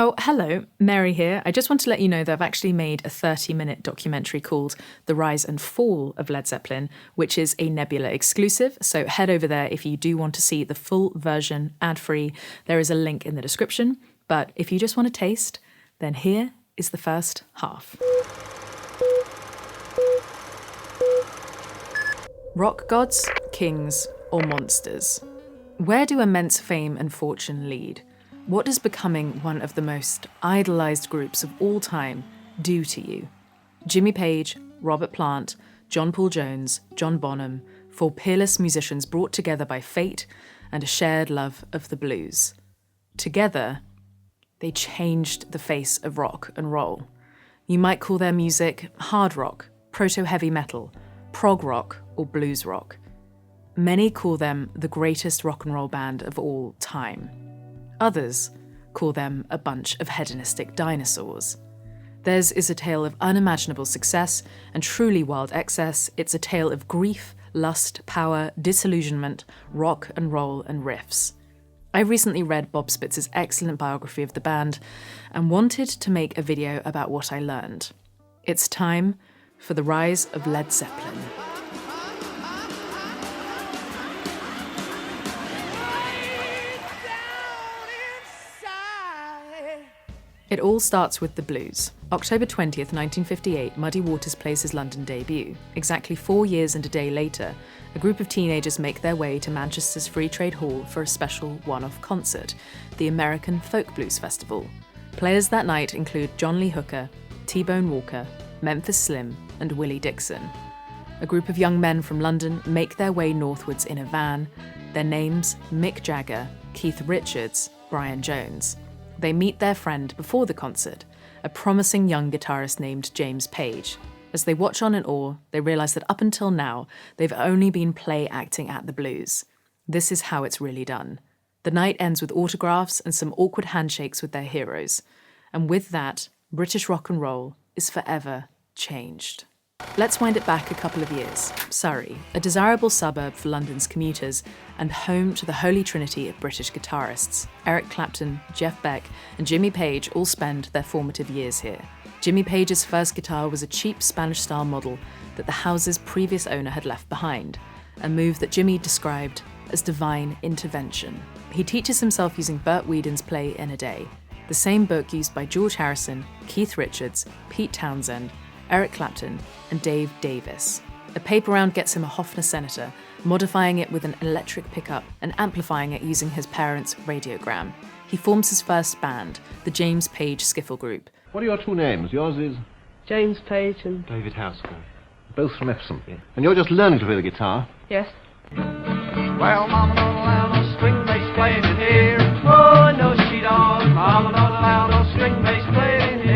Oh, hello, Mary here. I just want to let you know that I've actually made a 30-minute documentary called The Rise and Fall of Led Zeppelin, which is a Nebula exclusive. So head over there if you do want to see the full version ad-free. There is a link in the description. But if you just want a taste, then here is the first half. Rock gods, kings, or monsters? Where do immense fame and fortune lead? What does becoming one of the most idolized groups of all time do to you? Jimmy Page, Robert Plant, John Paul Jones, John Bonham, four peerless musicians brought together by fate and a shared love of the blues. Together, they changed the face of rock and roll. You might call their music hard rock, proto-heavy metal, prog rock, or blues rock. Many call them the greatest rock and roll band of all time. Others call them a bunch of hedonistic dinosaurs. Theirs is a tale of unimaginable success and truly wild excess. It's a tale of grief, lust, power, disillusionment, rock and roll and riffs. I recently read Bob Spitz's excellent biography of the band and wanted to make a video about what I learned. It's time for the rise of Led Zeppelin. It all starts with the blues. October 20th, 1958, Muddy Waters plays his London debut. Exactly 4 years and a day later, a group of teenagers make their way to Manchester's Free Trade Hall for a special one-off concert, the American Folk Blues Festival. Players that night include John Lee Hooker, T-Bone Walker, Memphis Slim, and Willie Dixon. A group of young men from London make their way northwards in a van. Their names, Mick Jagger, Keith Richards, Brian Jones. They meet their friend before the concert, a promising young guitarist named James Page. As they watch on in awe, they realise that up until now, they've only been play acting at the blues. This is how it's really done. The night ends with autographs and some awkward handshakes with their heroes. And with that, British rock and roll is forever changed. Let's wind it back a couple of years. Surrey, a desirable suburb for London's commuters and home to the holy trinity of British guitarists. Eric Clapton, Jeff Beck, and Jimmy Page all spend their formative years here. Jimmy Page's first guitar was a cheap Spanish-style model that the house's previous owner had left behind, a move that Jimmy described as divine intervention. He teaches himself using Burt Whedon's Play in a Day, the same book used by George Harrison, Keith Richards, Pete Townsend, Eric Clapton, and Dave Davis. A paper round gets him a Hofner Senator, modifying it with an electric pickup and amplifying it using his parents' radiogram. He forms his first band, the James Page Skiffle Group. What are your two names? Yours is? James Page and... David Housecroft. Both from Epsom. Yeah. And you're just learning to play the guitar? Yes. Well, Mama don't allow no string bass playing in here. Oh, no, she don't. Mama don't allow no string bass playing in here.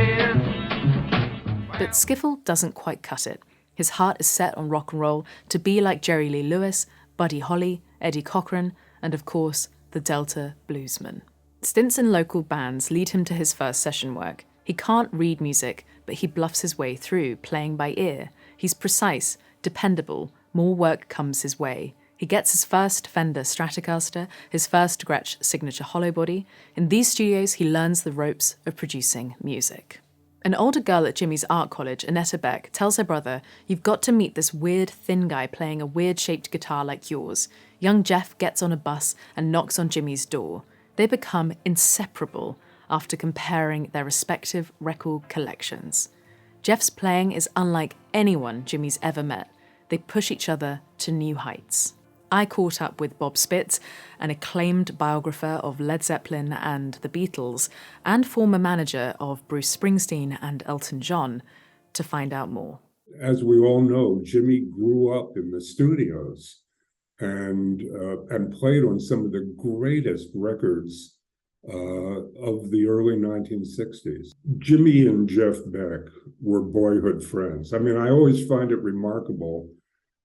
But Skiffle doesn't quite cut it. His heart is set on rock and roll to be like Jerry Lee Lewis, Buddy Holly, Eddie Cochran, and of course, the Delta Bluesmen. Stints in local bands lead him to his first session work. He can't read music, but he bluffs his way through, playing by ear. He's precise, dependable, more work comes his way. He gets his first Fender Stratocaster, his first Gretsch signature hollow body. In these studios, he learns the ropes of producing music. An older girl at Jimmy's art college, Annetta Beck, tells her brother, "You've got to meet this weird, thin guy playing a weird-shaped guitar like yours." Young Jeff gets on a bus and knocks on Jimmy's door. They become inseparable after comparing their respective record collections. Jeff's playing is unlike anyone Jimmy's ever met. They push each other to new heights. I caught up with Bob Spitz, an acclaimed biographer of Led Zeppelin and the Beatles, and former manager of Bruce Springsteen and Elton John, to find out more. As we all know, Jimmy grew up in the studios and played on some of the greatest records of the early 1960s. Jimmy and Jeff Beck were boyhood friends. I mean, I always find it remarkable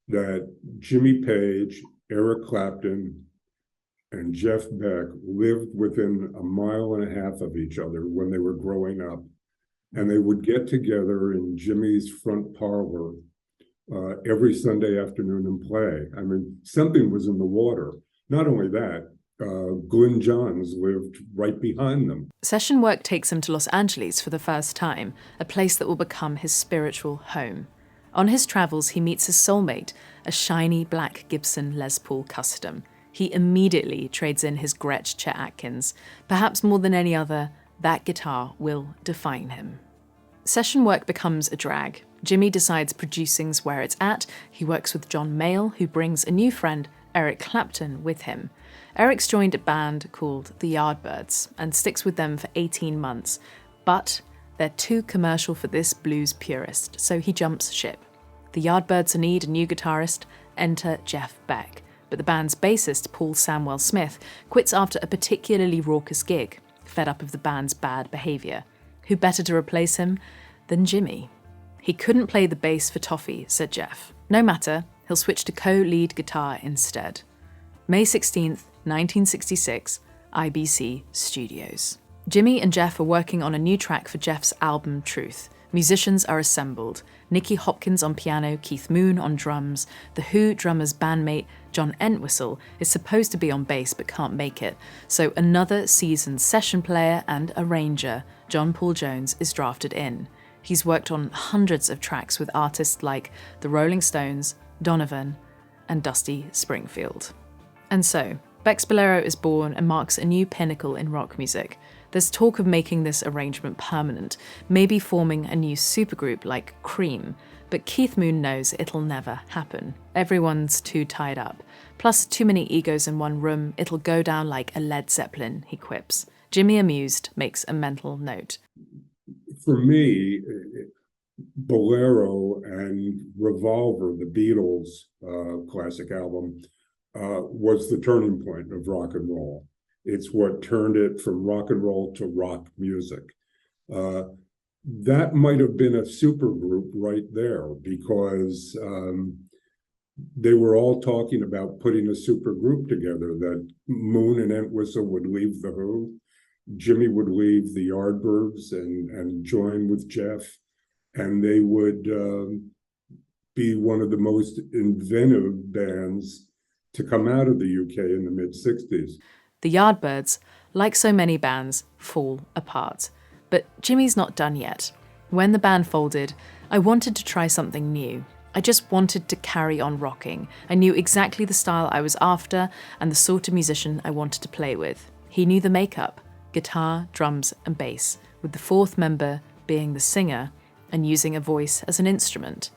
that Jimmy Page, Eric Clapton, and Jeff Beck lived within a mile and a half of each other when they were growing up. And they would get together in Jimmy's front parlor every Sunday afternoon and play. I mean, something was in the water. Not only that, Glyn Johns lived right behind them. Session work takes him to Los Angeles for the first time, a place that will become his spiritual home. On his travels, he meets his soulmate, a shiny black Gibson Les Paul Custom. He immediately trades in his Gretsch Chet Atkins. Perhaps more than any other, that guitar will define him. Session work becomes a drag. Jimmy decides producing's where it's at. He works with John Mayall, who brings a new friend, Eric Clapton, with him. Eric's joined a band called the Yardbirds and sticks with them for 18 months, but they're too commercial for this blues purist, so he jumps ship. The Yardbirds need a new guitarist, enter Jeff Beck, but the band's bassist, Paul Samwell Smith, quits after a particularly raucous gig, fed up of the band's bad behaviour. Who better to replace him than Jimmy? He couldn't play the bass for toffee, said Jeff. No matter, he'll switch to co-lead guitar instead. May 16th, 1966, IBC Studios. Jimmy and Jeff are working on a new track for Jeff's album Truth. Musicians are assembled. Nicky Hopkins on piano, Keith Moon on drums. The Who drummer's bandmate, John Entwistle, is supposed to be on bass but can't make it. So another seasoned session player and arranger, John Paul Jones, is drafted in. He's worked on hundreds of tracks with artists like the Rolling Stones, Donovan, and Dusty Springfield. And so, Beck's Bolero is born and marks a new pinnacle in rock music. There's talk of making this arrangement permanent, maybe forming a new supergroup like Cream, but Keith Moon knows it'll never happen. Everyone's too tied up. Plus, too many egos in one room, it'll go down like a Led Zeppelin, he quips. Jimmy, amused, makes a mental note. For me, Bolero and Revolver, the Beatles' classic album, was the turning point of rock and roll. It's what turned it from rock and roll to rock music. That might have been a supergroup right there because they were all talking about putting a supergroup together, that Moon and Entwistle would leave the Who, Jimmy would leave the Yardbirds and join with Jeff, and they would be one of the most inventive bands to come out of the UK in the mid-60s. The Yardbirds, like so many bands, fall apart. But Jimmy's not done yet. When the band folded, I wanted to try something new. I just wanted to carry on rocking. I knew exactly the style I was after and the sort of musician I wanted to play with. He knew the makeup: guitar, drums, and bass, with the fourth member being the singer and using a voice as an instrument.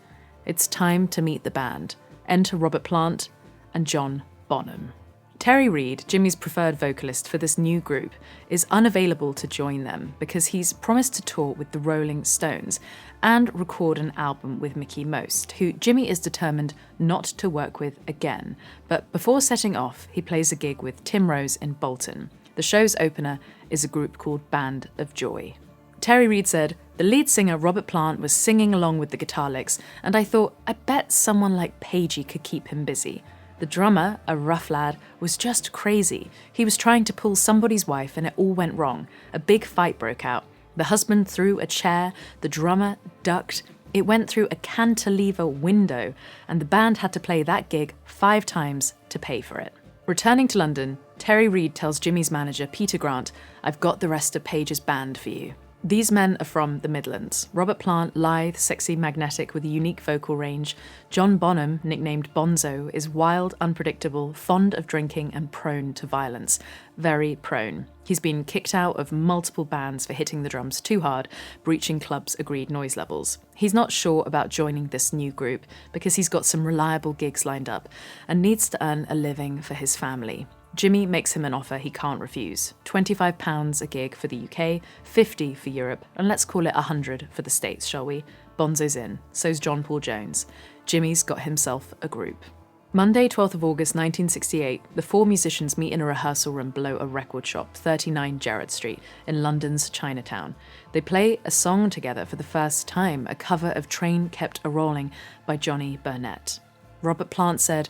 It's time to meet the band. Enter Robert Plant and John Bonham. Terry Reid, Jimmy's preferred vocalist for this new group, is unavailable to join them because he's promised to tour with the Rolling Stones and record an album with Mickie Most, who Jimmy is determined not to work with again. But before setting off, he plays a gig with Tim Rose in Bolton. The show's opener is a group called Band of Joy. Terry Reid said, "The lead singer, Robert Plant, was singing along with the guitar licks, and I thought, I bet someone like Pagey could keep him busy. The drummer, a rough lad, was just crazy. He was trying to pull somebody's wife and it all went wrong. A big fight broke out. The husband threw a chair, the drummer ducked. It went through a cantilever window, and the band had to play that gig 5 times to pay for it." Returning to London, Terry Reid tells Jimmy's manager, Peter Grant, "I've got the rest of Page's band for you." These men are from the Midlands. Robert Plant, lithe, sexy, magnetic, with a unique vocal range. John Bonham, nicknamed Bonzo, is wild, unpredictable, fond of drinking and prone to violence. Very prone. He's been kicked out of multiple bands for hitting the drums too hard, breaching clubs' agreed noise levels. He's not sure about joining this new group because he's got some reliable gigs lined up and needs to earn a living for his family. Jimmy makes him an offer he can't refuse. £25 a gig for the UK, 50 for Europe, and let's call it 100 for the States, shall we? Bonzo's in, so's John Paul Jones. Jimmy's got himself a group. Monday, 12th of August 1968, the 4 musicians meet in a rehearsal room below a record shop, 39 Gerrard Street, in London's Chinatown. They play a song together for the first time, a cover of Train Kept A-Rolling by Johnny Burnett. Robert Plant said,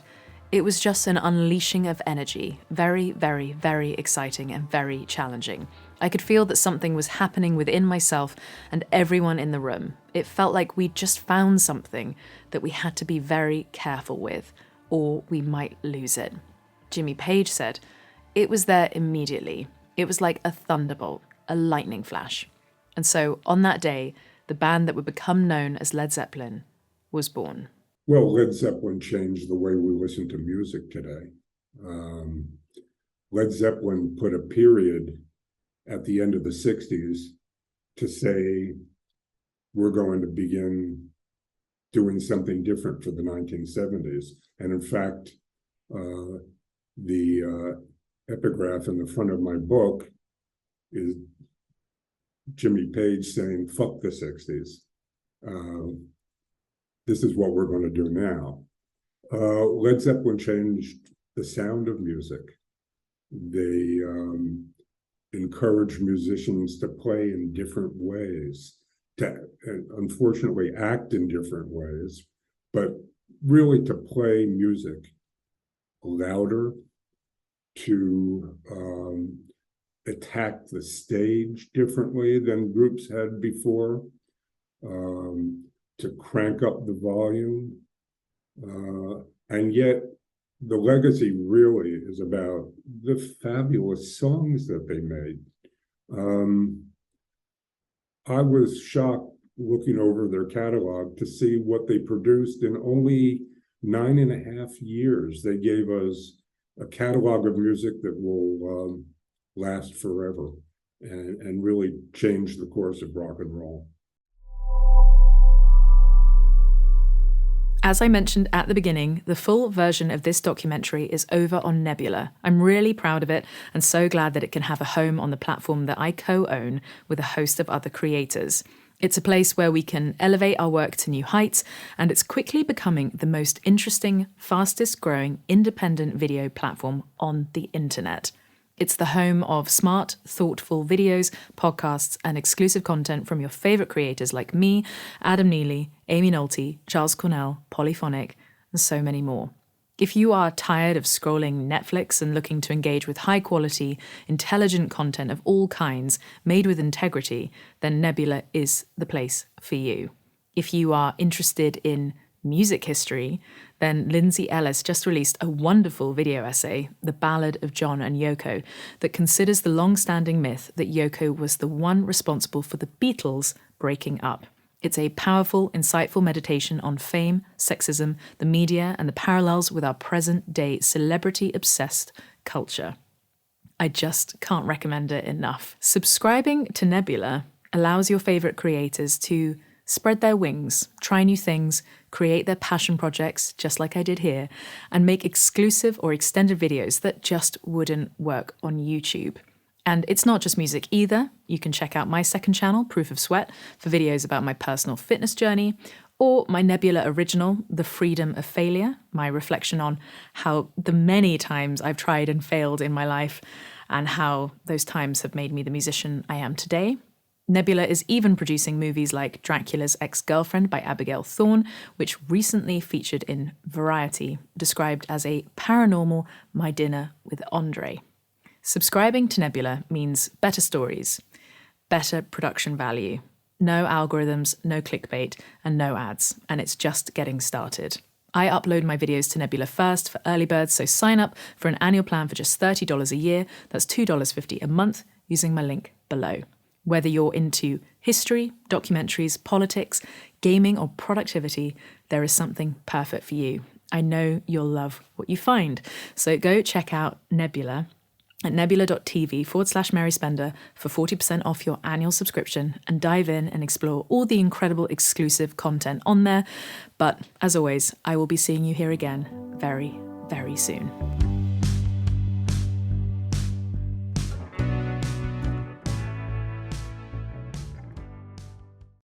"It was just an unleashing of energy, very, very, very exciting and very challenging. I could feel that something was happening within myself and everyone in the room. It felt like we'd just found something that we had to be very careful with, or we might lose it." Jimmy Page said, It was there immediately. It was like a thunderbolt, a lightning flash. And so on that day, the band that would become known as Led Zeppelin was born. Well, Led Zeppelin changed the way we listen to music today. Led Zeppelin put a period at the end of the 60s to say, we're going to begin doing something different for the 1970s. And in fact, the epigraph in the front of my book is Jimmy Page saying, fuck the 60s. This is what we're going to do now. Led Zeppelin changed the sound of music. They encouraged musicians to play in different ways, to unfortunately act in different ways, but really to play music louder, to attack the stage differently than groups had before, to crank up the volume. And yet the legacy really is about the fabulous songs that they made. I was shocked looking over their catalog to see what they produced in only 9.5 years. They gave us a catalog of music that will last forever and really change the course of rock and roll. As I mentioned at the beginning, the full version of this documentary is over on Nebula. I'm really proud of it and so glad that it can have a home on the platform that I co-own with a host of other creators. It's a place where we can elevate our work to new heights, and it's quickly becoming the most interesting, fastest growing independent video platform on the internet. It's the home of smart, thoughtful videos, podcasts, and exclusive content from your favorite creators like me, Adam Neely, Amy Nolte, Charles Cornell, Polyphonic, and so many more. If you are tired of scrolling Netflix and looking to engage with high-quality, intelligent content of all kinds, made with integrity, then Nebula is the place for you. If you are interested in music history, then Lindsay Ellis just released a wonderful video essay, The Ballad of John and Yoko, that considers the long-standing myth that Yoko was the one responsible for the Beatles breaking up. It's a powerful, insightful meditation on fame, sexism, the media, and the parallels with our present-day celebrity-obsessed culture. I just can't recommend it enough. Subscribing to Nebula allows your favorite creators to spread their wings, try new things, create their passion projects, just like I did here, and make exclusive or extended videos that just wouldn't work on YouTube. And it's not just music either. You can check out my second channel, Proof of Sweat, for videos about my personal fitness journey, or my Nebula original, The Freedom of Failure, my reflection on how the many times I've tried and failed in my life and how those times have made me the musician I am today. Nebula is even producing movies like Dracula's Ex-Girlfriend by Abigail Thorne, which recently featured in Variety, described as a paranormal My Dinner with Andre. Subscribing to Nebula means better stories, better production value, no algorithms, no clickbait, and no ads, and it's just getting started. I upload my videos to Nebula first for early birds, so sign up for an annual plan for just $30 a year. That's $2.50 a month using my link below. Whether you're into history, documentaries, politics, gaming, or productivity, there is something perfect for you. I know you'll love what you find. So go check out Nebula at nebula.tv/Mary Spender for 40% off your annual subscription and dive in and explore all the incredible exclusive content on there. But as always, I will be seeing you here again very, very soon.